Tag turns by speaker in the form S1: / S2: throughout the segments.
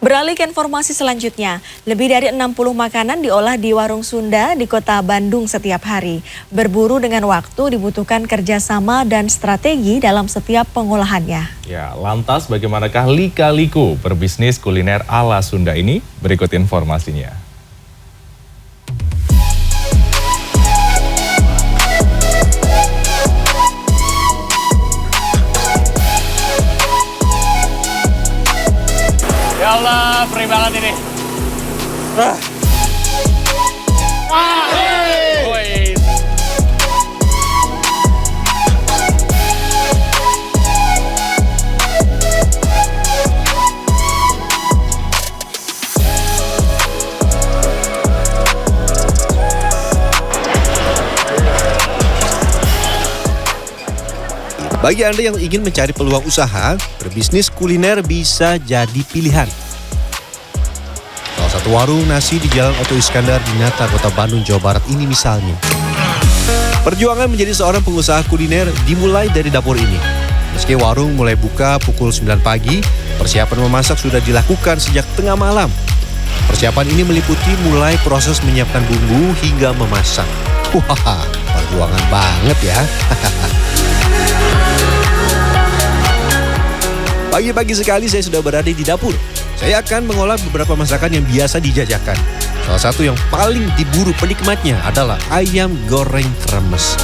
S1: Beralih ke informasi selanjutnya, lebih dari 60 makanan diolah di warung Sunda di kota Bandung setiap hari. Berburu dengan waktu dibutuhkan kerjasama dan strategi dalam setiap pengolahannya.
S2: Ya, lantas bagaimanakah lika-liku berbisnis kuliner ala Sunda ini? Berikut informasinya.
S3: Ya Allah, perih banget ini.
S4: Bagi Anda yang ingin mencari peluang usaha, berbisnis kuliner bisa jadi pilihan. Salah satu warung nasi di Jalan Oto Iskandar di Nata, Kota Bandung, Jawa Barat ini misalnya. Perjuangan menjadi seorang pengusaha kuliner dimulai dari dapur ini. Meski warung mulai buka pukul 9 pagi, persiapan memasak sudah dilakukan sejak tengah malam. Persiapan ini meliputi mulai proses menyiapkan bumbu hingga memasak. Wah, perjuangan banget ya. Pagi-pagi sekali saya sudah berada di dapur. Saya akan mengolah beberapa masakan yang biasa dijajakan. Salah satu yang paling diburu penikmatnya adalah ayam goreng kremes.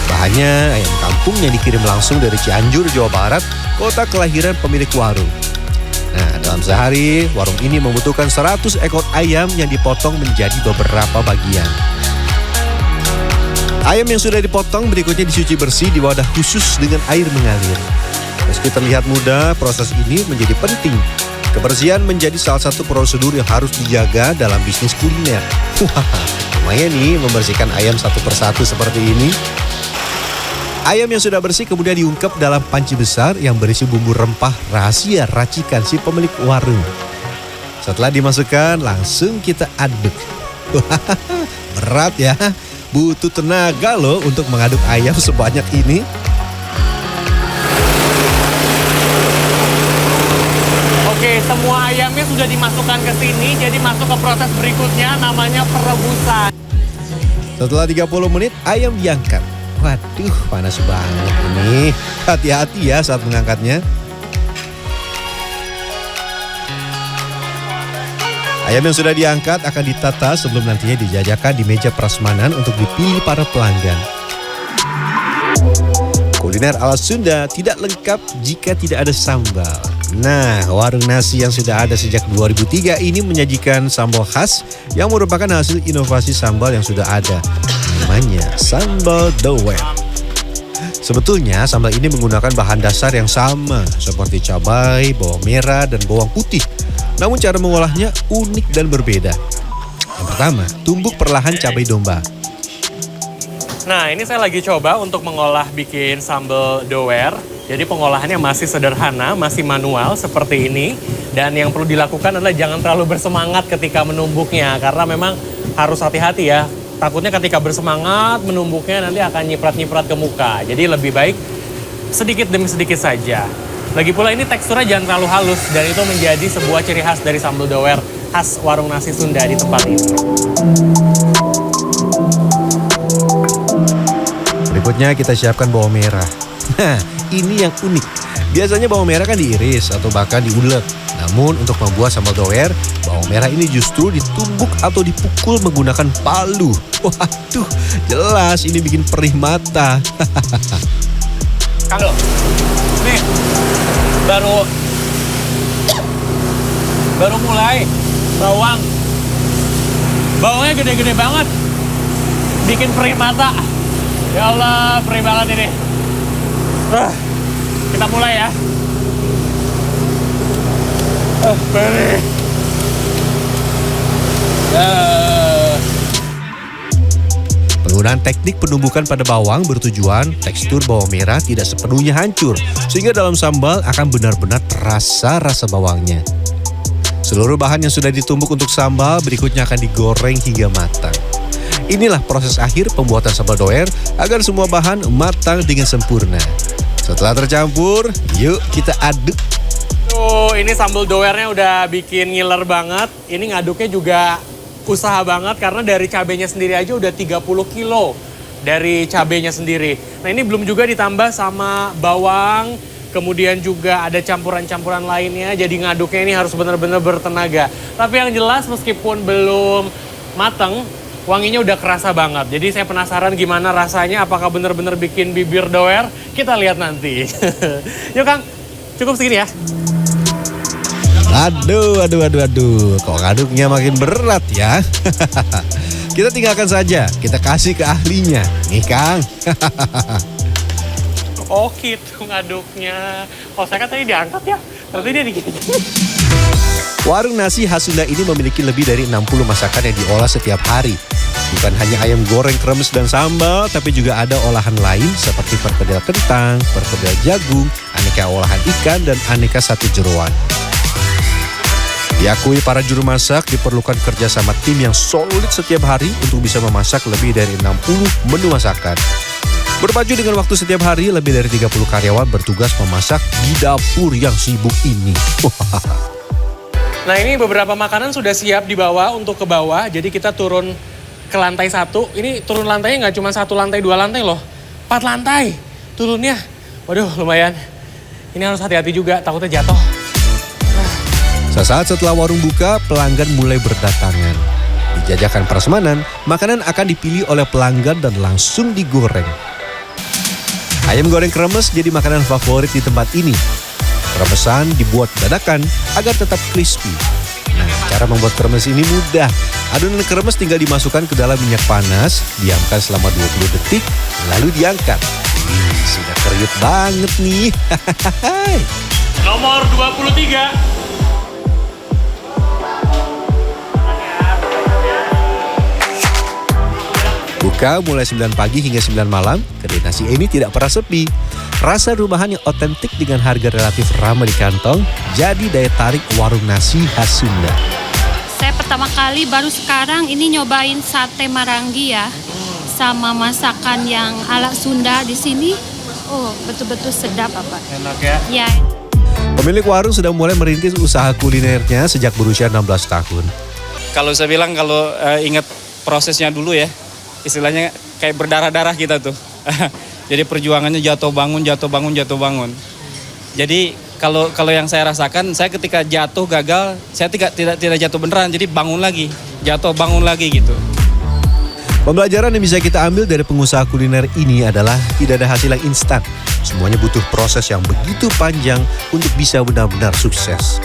S4: Bahannya ayam kampung yang dikirim langsung dari Cianjur, Jawa Barat, kota kelahiran pemilik warung. Nah, dalam sehari, warung ini membutuhkan 100 ekor ayam yang dipotong menjadi beberapa bagian. Ayam yang sudah dipotong berikutnya dicuci bersih di wadah khusus dengan air mengalir. Meski terlihat mudah, proses ini menjadi penting. Kebersihan menjadi salah satu prosedur yang harus dijaga dalam bisnis kuliner. Wah, lumayan nih membersihkan ayam satu persatu seperti ini. Ayam yang sudah bersih kemudian diungkep dalam panci besar yang berisi bumbu rempah rahasia racikan si pemilik warung. Setelah dimasukkan, langsung kita aduk. Berat ya, butuh tenaga loh untuk mengaduk ayam sebanyak ini.
S3: Oke, semua ayamnya sudah dimasukkan ke sini, jadi masuk ke proses berikutnya namanya perebusan.
S4: Setelah 30 menit, ayam diangkat. Waduh, panas banget ini. Hati-hati ya saat mengangkatnya. Ayam yang sudah diangkat akan ditata sebelum nantinya dijajakan di meja prasmanan untuk dipilih para pelanggan. Kuliner ala Sunda tidak lengkap jika tidak ada sambal. Nah, warung nasi yang sudah ada sejak 2003 ini menyajikan sambal khas yang merupakan hasil inovasi sambal yang sudah ada. Namanya sambal dower. Sebetulnya sambal ini menggunakan bahan dasar yang sama seperti cabai, bawang merah, dan bawang putih. Namun cara mengolahnya unik dan berbeda. Yang pertama, tumbuk perlahan cabai domba.
S3: Nah, ini saya lagi coba untuk mengolah bikin sambal dower. Jadi pengolahannya masih sederhana, masih manual seperti ini. Dan yang perlu dilakukan adalah jangan terlalu bersemangat ketika menumbuknya. Karena memang harus hati-hati ya. Takutnya ketika bersemangat menumbuknya nanti akan nyiprat-nyiprat ke muka. Jadi lebih baik sedikit demi sedikit saja. Lagi pula ini teksturnya jangan terlalu halus. Dan itu menjadi sebuah ciri khas dari sambal dower khas warung nasi Sunda di tempat ini.
S4: Berikutnya kita siapkan bawang merah. Nah, ini yang unik. Biasanya bawang merah kan diiris atau bahkan diulek. Namun untuk membuat sambal dower, bawang merah ini justru ditumbuk atau dipukul menggunakan palu. Waduh, jelas ini bikin perih mata.
S3: Kalau nih baru mulai bawangnya gede-gede banget, bikin perih mata. Ya Allah, perih banget ini. Kita mulai ya. Perih.
S4: Penggunaan teknik penumbukan pada bawang bertujuan tekstur bawang merah tidak sepenuhnya hancur, sehingga dalam sambal akan benar-benar terasa rasa bawangnya. Seluruh bahan yang sudah ditumbuk untuk sambal berikutnya akan digoreng hingga matang. Inilah proses akhir pembuatan sambal dower agar semua bahan matang dengan sempurna. Setelah tercampur, yuk kita aduk.
S3: Waduh, ini sambal doernya udah bikin ngiler banget. Ini ngaduknya juga usaha banget karena dari cabenya sendiri aja udah 30 kilo dari cabenya sendiri. Nah ini belum juga ditambah sama bawang, kemudian juga ada campuran-campuran lainnya. Jadi ngaduknya ini harus benar-benar bertenaga. Tapi yang jelas meskipun belum mateng, wanginya udah kerasa banget. Jadi saya penasaran gimana rasanya, apakah benar-benar bikin bibir doer? Kita lihat nanti. Yuk Kang, cukup segini ya.
S4: Aduh. Kok ngaduknya makin berat ya? Kita tinggalkan saja, kita kasih ke ahlinya. Nih Kang.
S3: Oh gitu ngaduknya. Oh saya kan tadi diangkat ya. Ternyata dia digini.
S4: Warung nasi khas Sunda ini memiliki lebih dari 60 masakan yang diolah setiap hari. Bukan hanya ayam goreng, kremes, dan sambal, tapi juga ada olahan lain seperti perkedel kentang, perkedel jagung, aneka olahan ikan, dan aneka sate jeroan. Diakui para juru masak diperlukan kerjasama tim yang solid setiap hari untuk bisa memasak lebih dari 60 menu masakan. Berpacu dengan waktu setiap hari, lebih dari 30 karyawan bertugas memasak di dapur yang sibuk ini.
S3: Nah ini beberapa makanan sudah siap dibawa untuk ke bawah. Jadi kita turun ke lantai 1. Ini turun lantainya nggak cuma 1 lantai, 2 lantai loh. 4 lantai turunnya. Waduh lumayan. Ini harus hati-hati juga, takutnya jatuh.
S4: Sesaat setelah warung buka, pelanggan mulai berdatangan. Di jajakan prasmanan, makanan akan dipilih oleh pelanggan dan langsung digoreng. Ayam goreng kremes jadi makanan favorit di tempat ini. Kremesan dibuat dadakan agar tetap crispy. Nah, cara membuat kremes ini mudah. Adonan kremes tinggal dimasukkan ke dalam minyak panas, diamkan selama 20 detik, lalu diangkat. Sudah kriuk banget nih.
S3: Nomor 23.
S4: Buka mulai 9 pagi hingga 9 malam, kedai nasi ini tidak pernah sepi. Rasa rumahan yang otentik dengan harga relatif ramah di kantong, jadi daya tarik warung nasi khas Sunda.
S5: Saya pertama kali baru sekarang ini nyobain sate Marangi ya, sama masakan yang ala Sunda di sini. Oh, betul-betul sedap Bapak.
S3: Enak ya?
S5: Ya.
S4: Pemilik warung sudah mulai merintis usaha kulinernya sejak berusia 16 tahun.
S6: Kalau saya bilang kalau ingat prosesnya dulu ya, istilahnya kayak berdarah-darah kita tuh. Jadi perjuangannya jatuh bangun. Jadi kalau yang saya rasakan, saya ketika jatuh gagal, saya tidak jatuh beneran, jadi bangun lagi, jatuh bangun lagi gitu.
S4: Pembelajaran yang bisa kita ambil dari pengusaha kuliner ini adalah tidak ada hasil yang instan. Semuanya butuh proses yang begitu panjang untuk bisa benar-benar sukses.